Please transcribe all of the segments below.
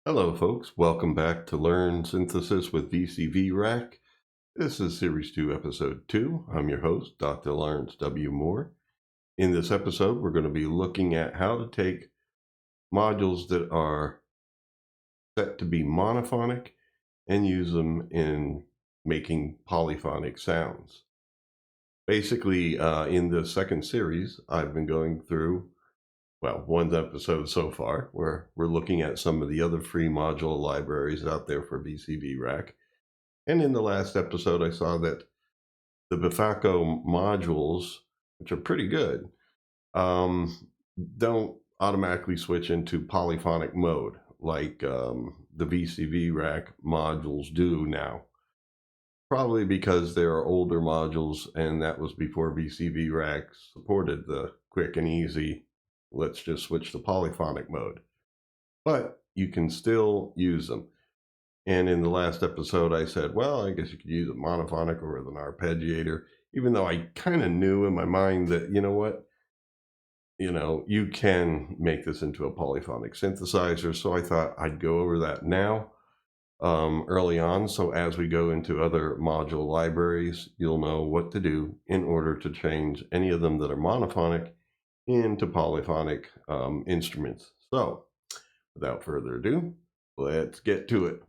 Hello, folks. Welcome back to Learn Synthesis with VCV Rack. This is Series 2, Episode 2. I'm your host, Dr. Lawrence W. Moore. In this episode, we're going to be looking at how to take modules that are set to be monophonic and use them in making polyphonic sounds. Basically, in the second series, I've been going through one episode so far, where we're looking at some of the other free module libraries out there for VCV Rack. And in the last episode, I saw that the Befaco modules, which are pretty good, don't automatically switch into polyphonic mode like the VCV Rack modules do now. Probably because they are older modules, and that was before VCV Rack supported the quick and easy, let's just switch to polyphonic mode. But you can still use them. And in the last episode, I said, well, I guess you could use a monophonic or an arpeggiator, even though I kind of knew in my mind that, you can make this into a polyphonic synthesizer. So I thought I'd go over that now early on. So as we go into other module libraries, you'll know what to do in order to change any of them that are monophonic into polyphonic instruments. So without further ado, let's get to it.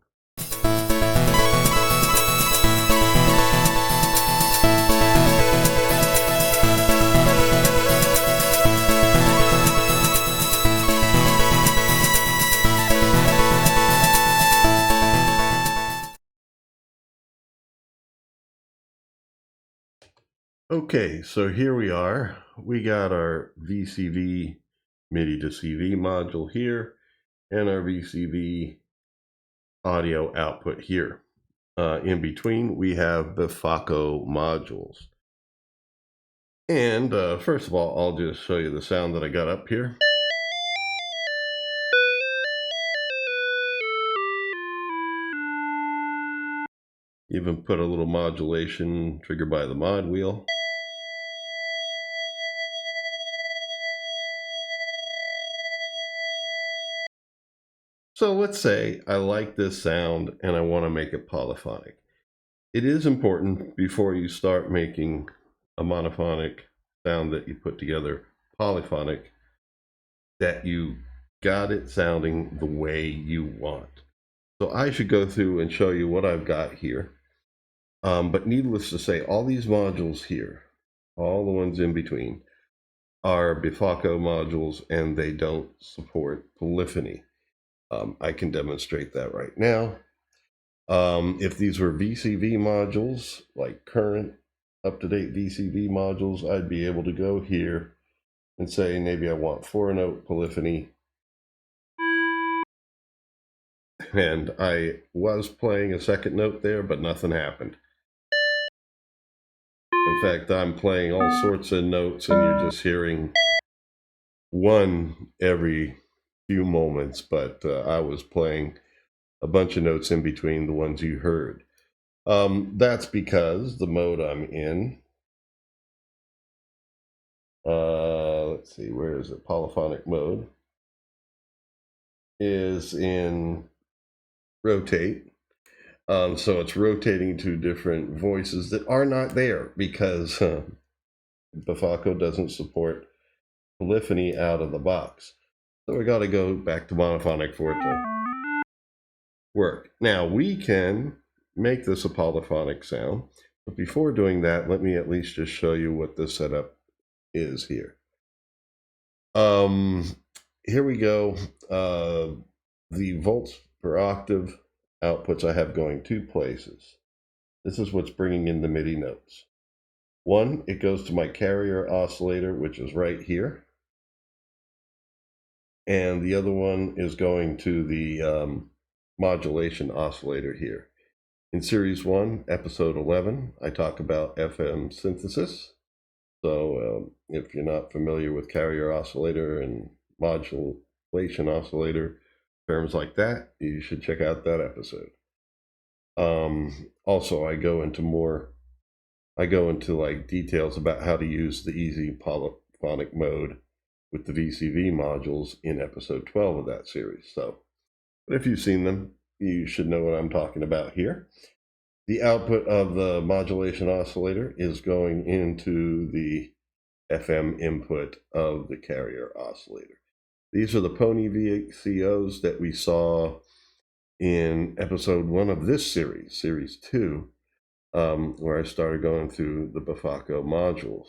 Okay, so here we are. We got our VCV MIDI to CV module here and our VCV audio output here. In between, we have Befaco modules. And first of all, I'll just show you the sound that I got up here. Even put a little modulation triggered by the mod wheel. So let's say I like this sound and I want to make it polyphonic. It is important before you start making a monophonic sound that you put together polyphonic that you got it sounding the way you want. So I should go through and show you what I've got here. But needless to say, all these modules here, all the ones in between, are Befaco modules, and they don't support polyphony. I can demonstrate that right now. If these were VCV modules, like current up-to-date VCV modules, I'd be able to go here and say maybe I want 4-note polyphony. And I was playing a second note there, but nothing happened. In fact, I'm playing all sorts of notes and you're just hearing one every few moments, but I was playing a bunch of notes in between the ones you heard. That's because the mode I'm in, let's see, where is it? Polyphonic mode is in rotate. So it's rotating to different voices that are not there because Befaco doesn't support polyphony out of the box. So we got to go back to monophonic for it to work. Now we can make this a polyphonic sound, but before doing that, let me at least just show you what this setup is here. Here we go. The volts per octave outputs I have going two places. This is what's bringing in the MIDI notes. One, it goes to my carrier oscillator, which is right here. And the other one is going to the modulation oscillator here. In Series 1, Episode 11, I talk about FM synthesis. So if you're not familiar with carrier oscillator and modulation oscillator, terms like that, you should check out that episode. Also, I go into like details about how to use the easy polyphonic mode with the VCV modules in episode 12 of that series. So But if you've seen them, you should know what I'm talking about here. The output of the modulation oscillator is going into the FM input of the carrier oscillator. These are the Pony VCOs that we saw in episode 1 of this series, series 2, where I started going through the Befaco modules.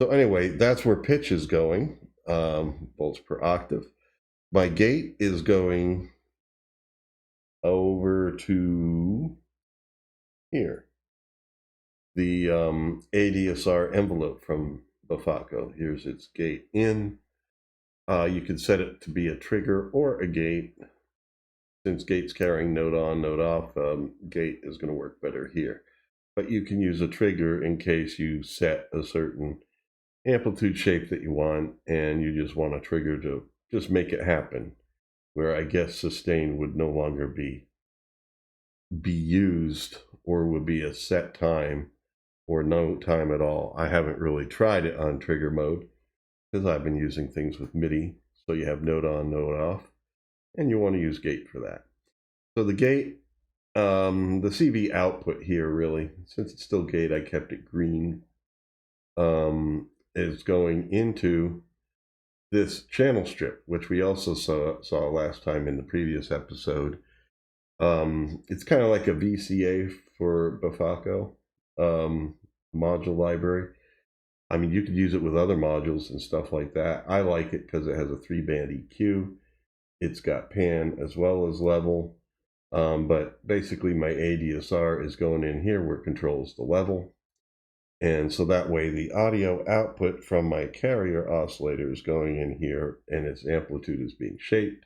So anyway, that's where pitch is going, volts per octave. My gate is going over to here, the ADSR envelope from Befaco. Here's its gate in. You can set it to be a trigger or a gate. Since gate's carrying node on, node off, gate is going to work better here. But you can use a trigger in case you set a certain amplitude shape that you want and you just want a trigger to just make it happen, where I guess sustain would no longer be used, or would be a set time or no time at all. I haven't really tried it on trigger mode because I've been using things with MIDI. So you have node on, node off, and you want to use gate for that. So the gate, the CV output here, really, since it's still gate, I kept it green, is going into this channel strip, which we also saw last time in the previous episode. It's kind of like a VCA for Befaco module library. I mean, you could use it with other modules and stuff like that. I like it because it has a 3-band EQ. It's got pan as well as level. But basically my ADSR is going in here where it controls the level. And so that way the audio output from my carrier oscillator is going in here and its amplitude is being shaped.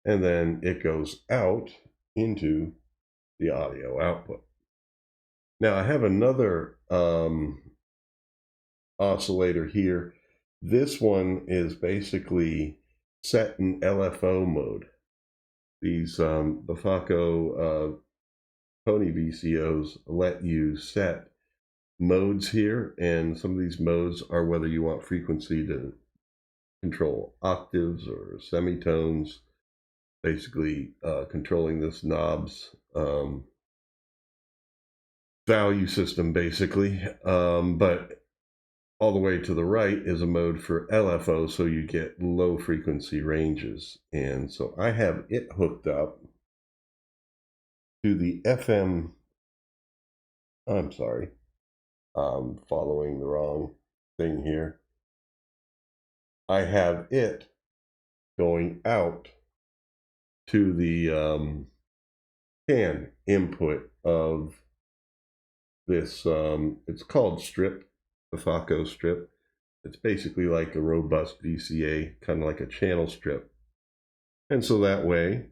And then it goes out into the audio output. Now I have another oscillator here. This one is basically set in LFO mode. These Befaco Pony VCOs let you set modes here, and some of these modes are whether you want frequency to control octaves or semitones, basically controlling this knob's value system, basically. But all the way to the right is a mode for LFO, so you get low frequency ranges. And so I have it hooked up to the FM. I'm sorry, I'm following the wrong thing here. I have it going out to the pan input of this, it's called strip, Befaco strip. It's basically like a robust VCA, kind of like a channel strip. And so that way,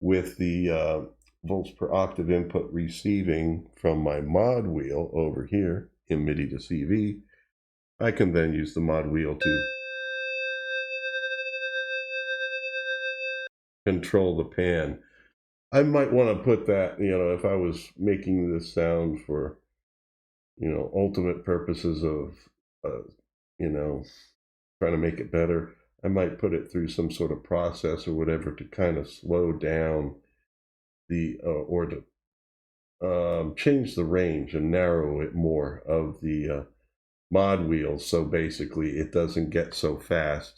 with the volts per octave input receiving from my mod wheel over here in MIDI to CV, I can then use the mod wheel to control the pan. I might want to put that, if I was making this sound for, ultimate purposes of, trying to make it better, I might put it through some sort of process or whatever to kind of slow down the, or to change the range and narrow it more of the mod wheels. So basically it doesn't get so fast.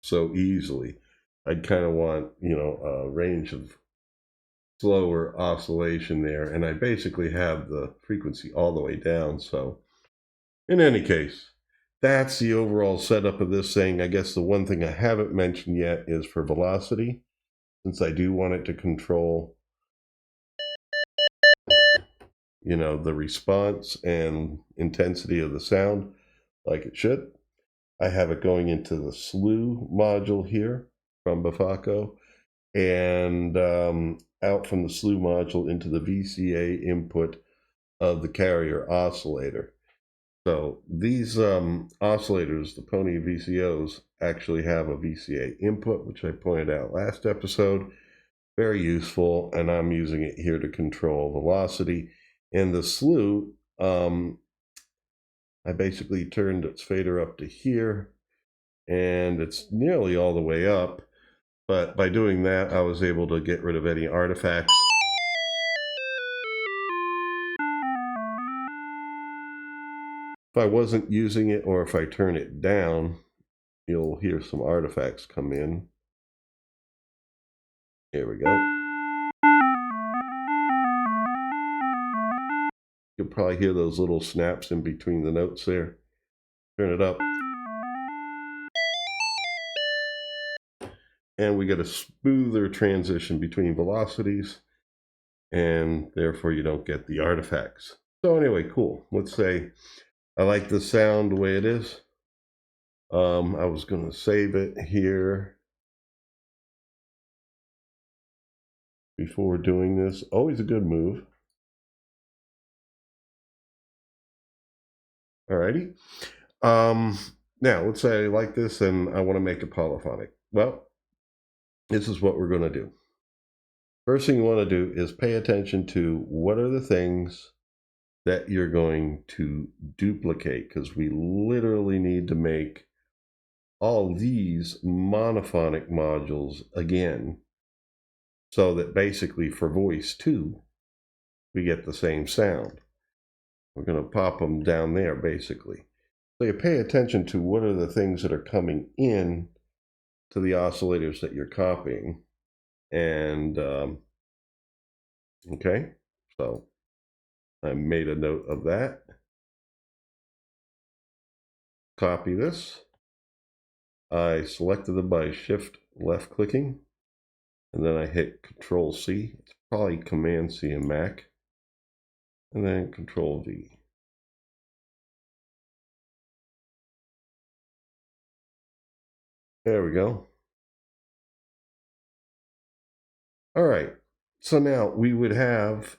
So easily. I'd kind of want, a range of slower oscillation there, and I basically have the frequency all the way down. So in any case, that's the overall setup of this thing. I guess the one thing I haven't mentioned yet is for velocity, since I do want it to control, the response and intensity of the sound like it should. I have it going into the slew module here from Befaco, and out from the slew module into the VCA input of the carrier oscillator. So these oscillators, the Pony VCOs, actually have a VCA input, which I pointed out last episode. Very useful, and I'm using it here to control velocity. And the slew, I basically turned its fader up to here, and it's nearly all the way up. But by doing that, I was able to get rid of any artifacts. If I wasn't using it, or if I turn it down, you'll hear some artifacts come in. Here we go. You'll probably hear those little snaps in between the notes there. Turn it up. And we get a smoother transition between velocities, and therefore you don't get the artifacts. So anyway, cool. Let's say I like the sound the way it is. I was going to save it here before doing this. Always a good move. Alrighty. Now let's say I like this and I want to make it polyphonic. Well, this is what we're going to do. First thing you want to do is pay attention to what are the things that you're going to duplicate, because we literally need to make all these monophonic modules again, so that basically for voice 2 we get the same sound. We're going to pop them down there basically. So you pay attention to what are the things that are coming in to the oscillators that you're copying. And okay, so I made a note of that. Copy this. I selected them by shift left clicking, and then I hit Control C. It's probably Command C in Mac, and then Control V. There we go. All right, so now we would have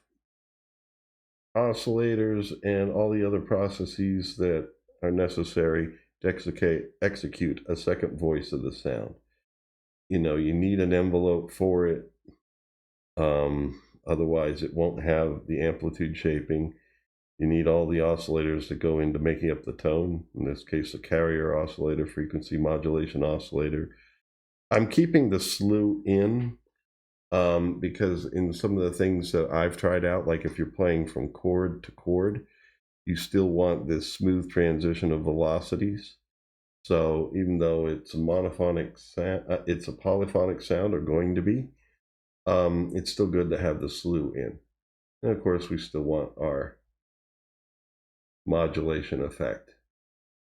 oscillators and all the other processes that are necessary to execute a second voice of the sound. You know, you need an envelope for it. Otherwise it won't have the amplitude shaping. You need all the oscillators that go into making up the tone. In this case, a carrier oscillator, frequency modulation oscillator. I'm keeping the slew in because in some of the things that I've tried out, like if you're playing from chord to chord, you still want this smooth transition of velocities. So even though it's a monophonic sound, it's a polyphonic sound, or going to be, it's still good to have the slew in. And of course, we still want our modulation effect.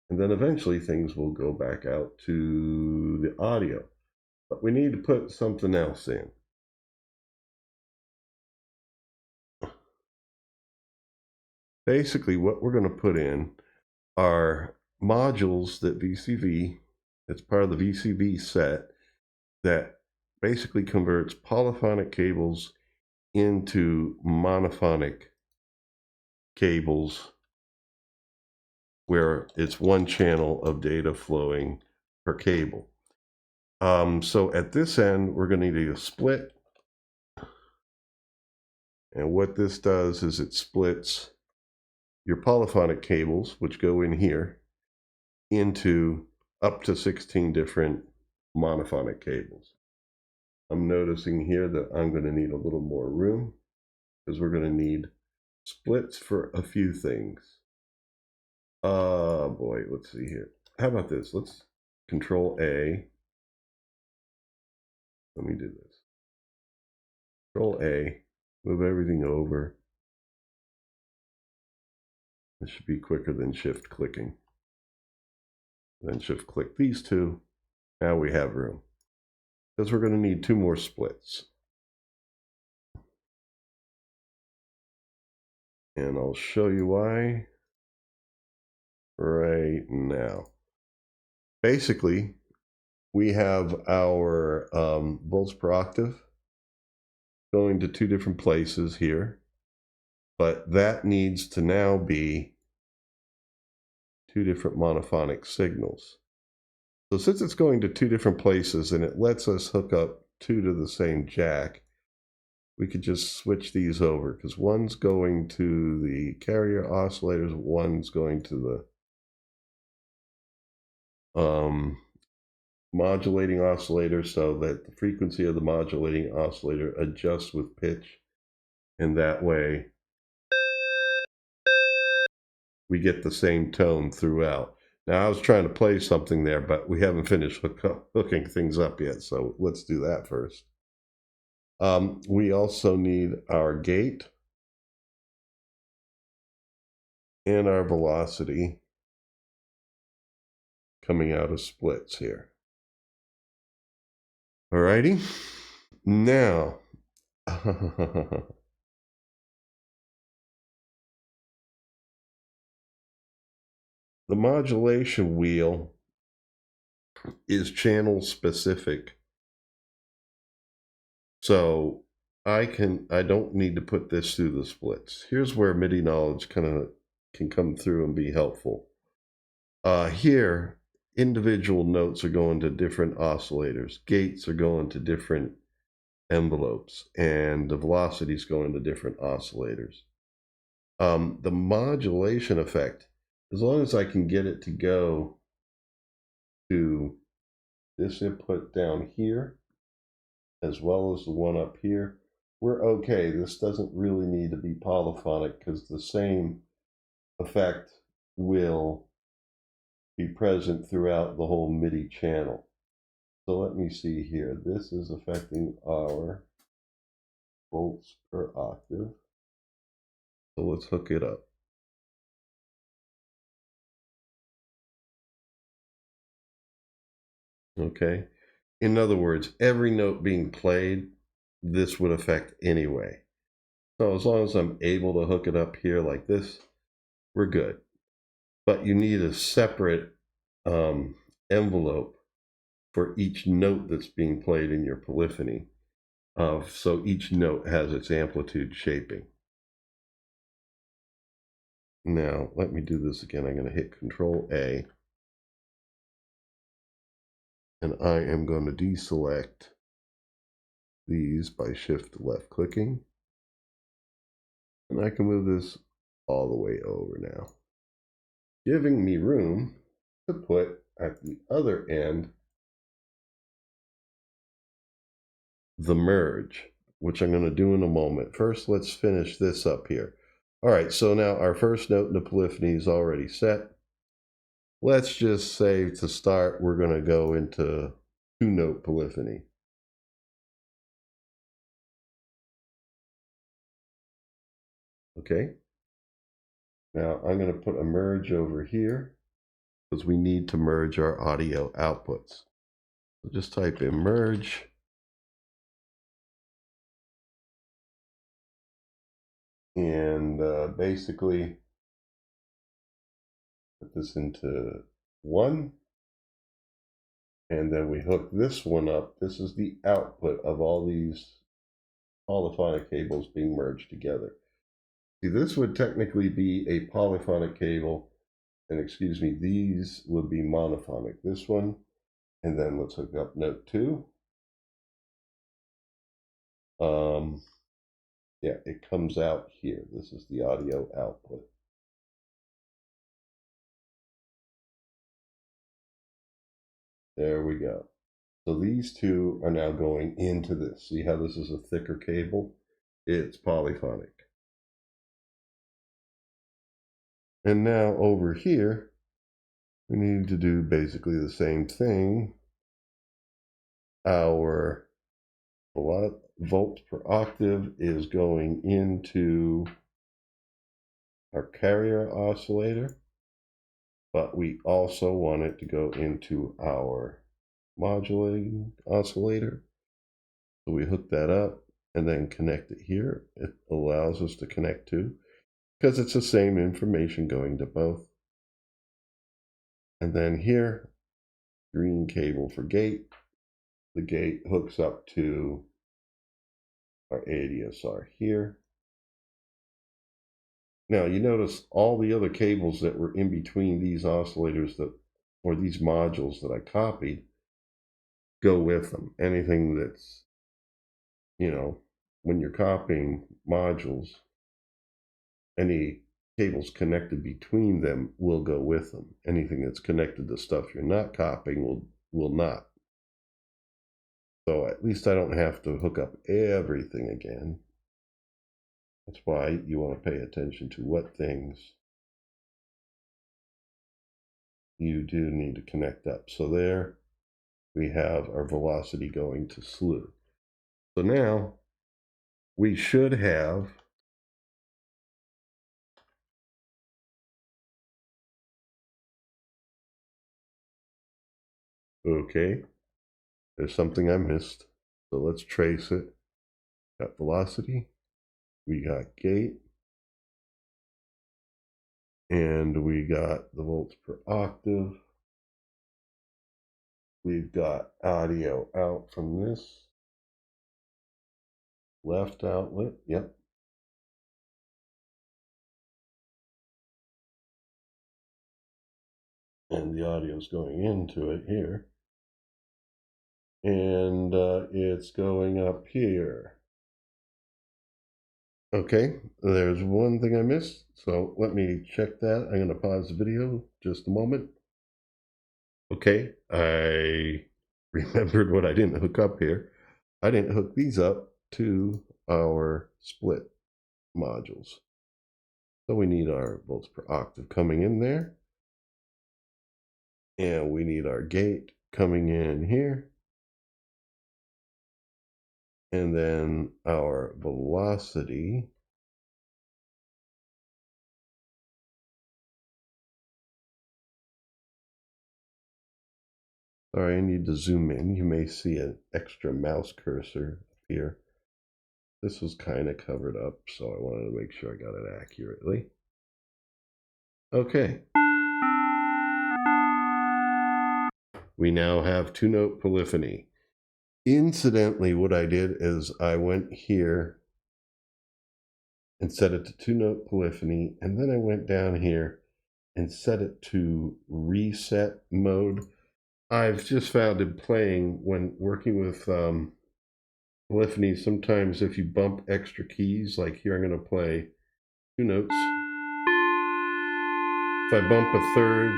And then eventually things will go back out to the audio. But we need to put something else in. Basically, what we're going to put in are modules that VCV, it's part of the VCV set, that basically converts polyphonic cables into monophonic cables, where it's one channel of data flowing per cable. So at this end, we're going to need a split. And what this does is it splits your polyphonic cables, which go in here, into up to 16 different monophonic cables. I'm noticing here that I'm going to need a little more room, because we're going to need splits for a few things. Oh boy, let's see here. How about this? Let's Control A. Let me do this. Control A, move everything over. This should be quicker than shift clicking. Then shift click these two. Now we have room, because we're going to need 2 more splits. And I'll show you why right now. Basically, we have our volts per octave going to 2 different places here, but that needs to now be 2 different monophonic signals. So since it's going to 2 different places and it lets us hook up 2 to the same jack, we could just switch these over, because one's going to the carrier oscillators, one's going to the modulating oscillator so that the frequency of the modulating oscillator adjusts with pitch, and that way we get the same tone throughout. Now I was trying to play something there, but we haven't finished hooking things up yet, so let's do that first. We also need our gate and our velocity coming out of splits here. Alrighty, now the modulation wheel is channel specific. So I don't need to put this through the splits. Here's where MIDI knowledge kind of can come through and be helpful. Here, individual notes are going to different oscillators. Gates are going to different envelopes, and the velocities going to different oscillators. The modulation effect, as long as I can get it to go to this input down here, as well as the one up here, we're okay. This doesn't really need to be polyphonic because the same effect will be present throughout the whole MIDI channel. So let me see here. This is affecting our volts per octave. So let's hook it up. Okay. In other words, every note being played, this would affect anyway. So as long as I'm able to hook it up here like this, we're good. But you need a separate envelope for each note that's being played in your polyphony. So each note has its amplitude shaping. Now, let me do this again. I'm going to hit Control A. And I am going to deselect these by shift left clicking. And I can move this all the way over now, giving me room to put at the other end the merge, which I'm going to do in a moment. First, let's finish this up here. All right, so now our first note in the polyphony is already set. Let's just say to start, we're going to go into two-note polyphony. Okay. Now I'm going to put a merge over here because we need to merge our audio outputs. So just type in merge. And basically put this into 1. And then we hook this one up. This is the output of all these polyphonic cables being merged together. See, this would technically be a polyphonic cable. And excuse me, these would be monophonic. This one, and then let's hook up note 2. Yeah, it comes out here. This is the audio output. There we go. So these two are now going into this. See how this is a thicker cable? It's polyphonic. And now over here, we need to do basically the same thing. Our volts per octave is going into our carrier oscillator, but we also want it to go into our modulating oscillator. So we hook that up and then connect it here. It allows us to connect to, because it's the same information going to both. And then here, green cable for gate. The gate hooks up to our ADSR here. Now you notice all the other cables that were in between these oscillators or these modules that I copied go with them. Anything that's, when you're copying modules, any cables connected between them will go with them. Anything that's connected to stuff you're not copying will not. So at least I don't have to hook up everything again. That's why you want to pay attention to what things you do need to connect up. So there we have our velocity going to slew. So now we should have okay, there's something I missed. So let's trace it. Got velocity, we got gate, and we got the volts per octave. We've got audio out from this left outlet. Yep. And the audio is going into it here. And it's going up here. Okay, there's one thing I missed. So let me check that. I'm going to pause the video just a moment. Okay, I remembered what I didn't hook up here. I didn't hook these up to our split modules. So we need our volts per octave coming in there. And we need our gate coming in here. And then our velocity. Sorry, I need to zoom in. You may see an extra mouse cursor here. This was kind of covered up, so I wanted to make sure I got it accurately. Okay. We now have two-note polyphony. Incidentally, what I did is I went here and set it to two-note polyphony, and then I went down here and set it to reset mode. I've just found in playing, when working with polyphony, sometimes if you bump extra keys, like here I'm going to play two notes. If I bump a third,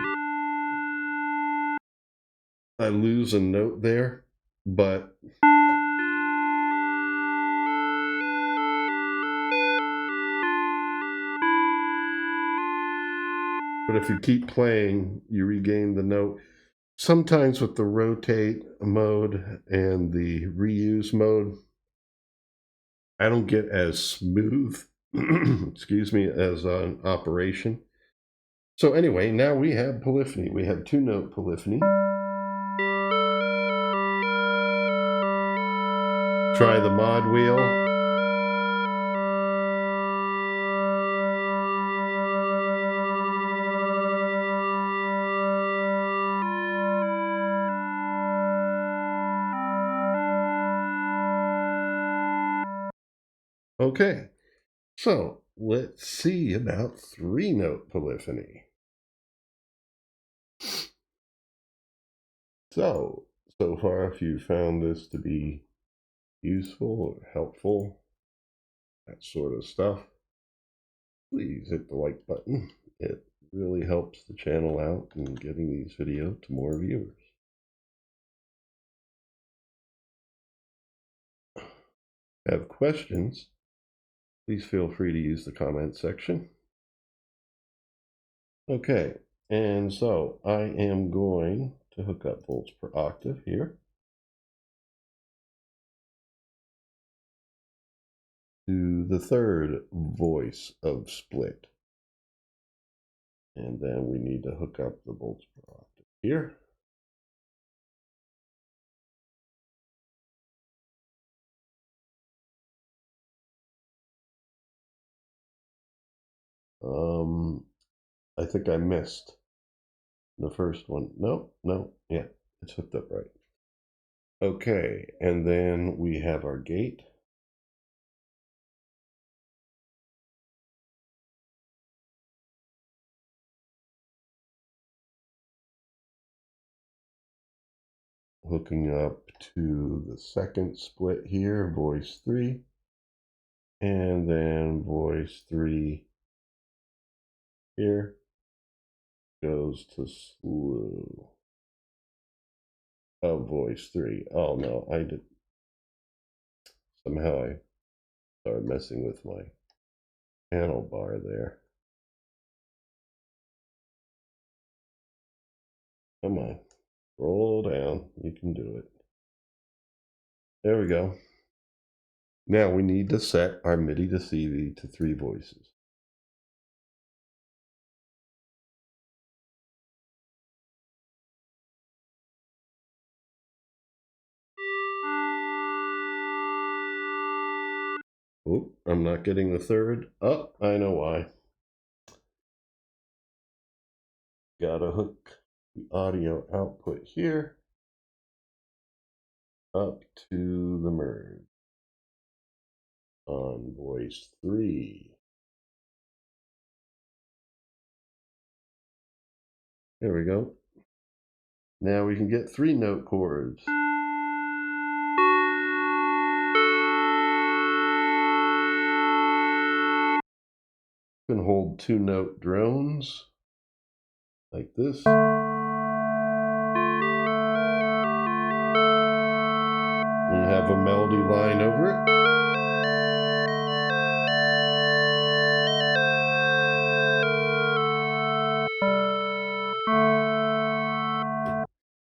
I lose a note there, but if you keep playing, you regain the note. Sometimes with the rotate mode and the reuse mode, I don't get as smooth, excuse me, as an operation. So anyway, now we have polyphony. We have two-note polyphony. Try the mod wheel. Okay, so let's see about three-note polyphony. So far, if you found this to be useful or helpful, that sort of stuff, please hit the like button. It really helps the channel out in getting these videos to more viewers. Have questions, please feel free to use the comment section. Okay, and so I am going to hook up volts per octave here to the third voice of split. And then we need to hook up the volts per octave here. I think I missed the first one. No, yeah, it's hooked up right. Okay, and then we have our gate. Hooking up to the second split here, voice 3, and then voice 3 here goes to slew of voice 3. Oh no, I did. Somehow I started messing with my channel bar there. Come on, roll down. You can do it. There we go. Now we need to set our MIDI to CV to 3 voices. Oh, I'm not getting the third. Oh, I know why. Gotta hook the audio output here up to the merge on voice 3. There we go. Now we can get 3-note chords. You can hold 2-note drones like this. And have a melody line over it.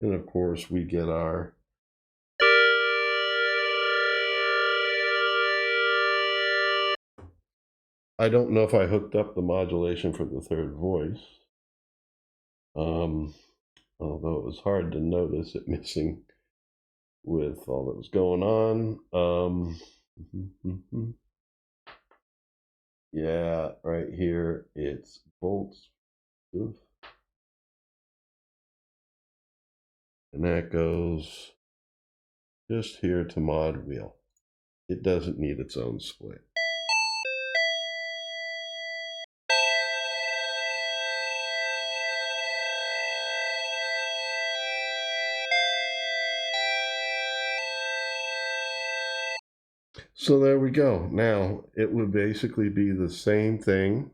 And of course we get our I don't know if I hooked up the modulation for the third voice. Although it was hard to notice it missing with all that was going on. Yeah, right here it's volts. And that goes just here to mod wheel. It doesn't need its own split. So there we go. Now it would basically be the same thing,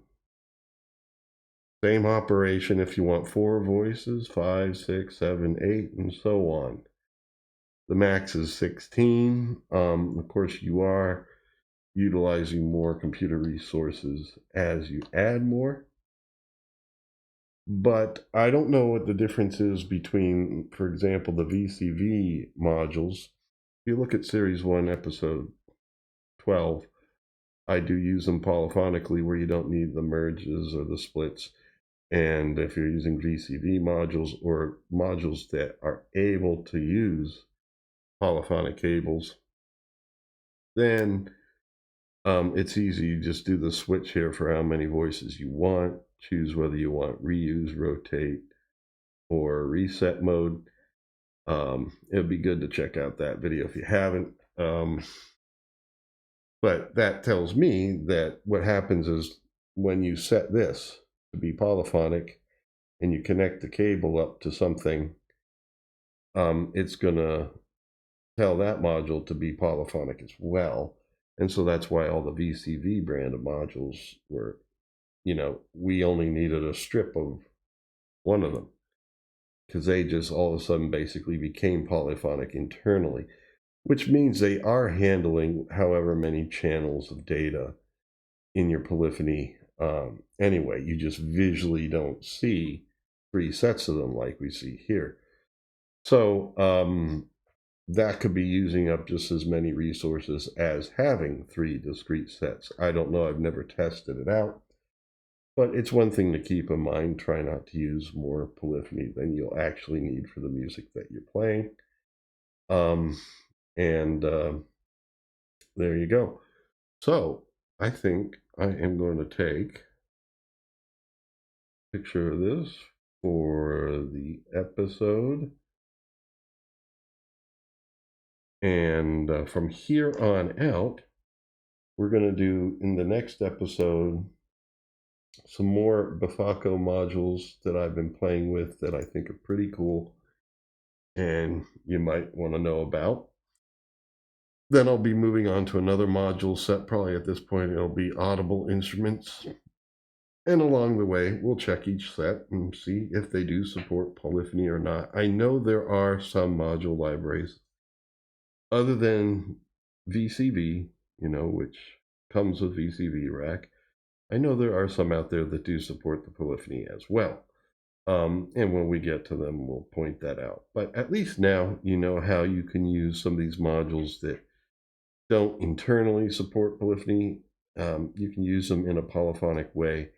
same operation if you want 4 voices, 5, 6, 7, 8, and so on. The max is 16. Of course, you are utilizing more computer resources as you add more. But I don't know what the difference is between, for example, the VCV modules. If you look at Series 1, Episode 12, I do use them polyphonically where you don't need the merges or the splits. And if you're using VCV modules or modules that are able to use polyphonic cables, then it's easy. You just do the switch here for how many voices you want. Choose whether you want reuse, rotate, or reset mode. It'd be good to check out that video if you haven't. But that tells me that what happens is when you set this to be polyphonic and you connect the cable up to something, it's going to tell that module to be polyphonic as well. And so that's why all the VCV brand of modules were, we only needed a strip of one of them because they just all of a sudden basically became polyphonic internally, which means they are handling however many channels of data in your polyphony. Anyway, you just visually don't see 3 sets of them like we see here. So that could be using up just as many resources as having 3 discrete sets. I don't know. I've never tested it out. But it's one thing to keep in mind. Try not to use more polyphony than you'll actually need for the music that you're playing. There you go. So I think I am going to take a picture of this for the episode. And from here on out, we're going to do in the next episode some more Befaco modules that I've been playing with that I think are pretty cool and you might want to know about. Then I'll be moving on to another module set. Probably at this point it'll be audible instruments. And along the way, we'll check each set and see if they do support polyphony or not. I know there are some module libraries other than VCV, which comes with VCV Rack. I know there are some out there that do support the polyphony as well. And when we get to them, we'll point that out. But at least now you know how you can use some of these modules that don't internally support polyphony. You can use them in a polyphonic way,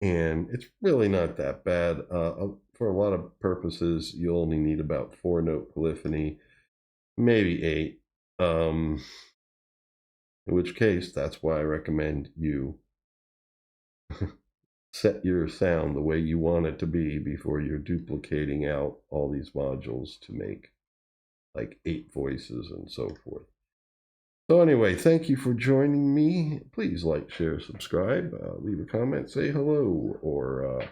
and it's really not that bad. For a lot of purposes, you only need about 4-note polyphony, maybe 8. In which case, that's why I recommend you set your sound the way you want it to be before you're duplicating out all these modules to make like 8 voices and so forth. So anyway, thank you for joining me. Please like, share, subscribe, leave a comment, say hello, or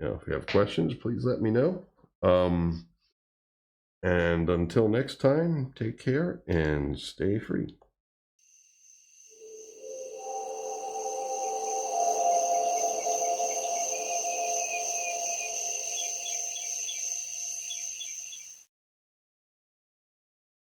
if you have questions, please let me know. And until next time, take care and stay free.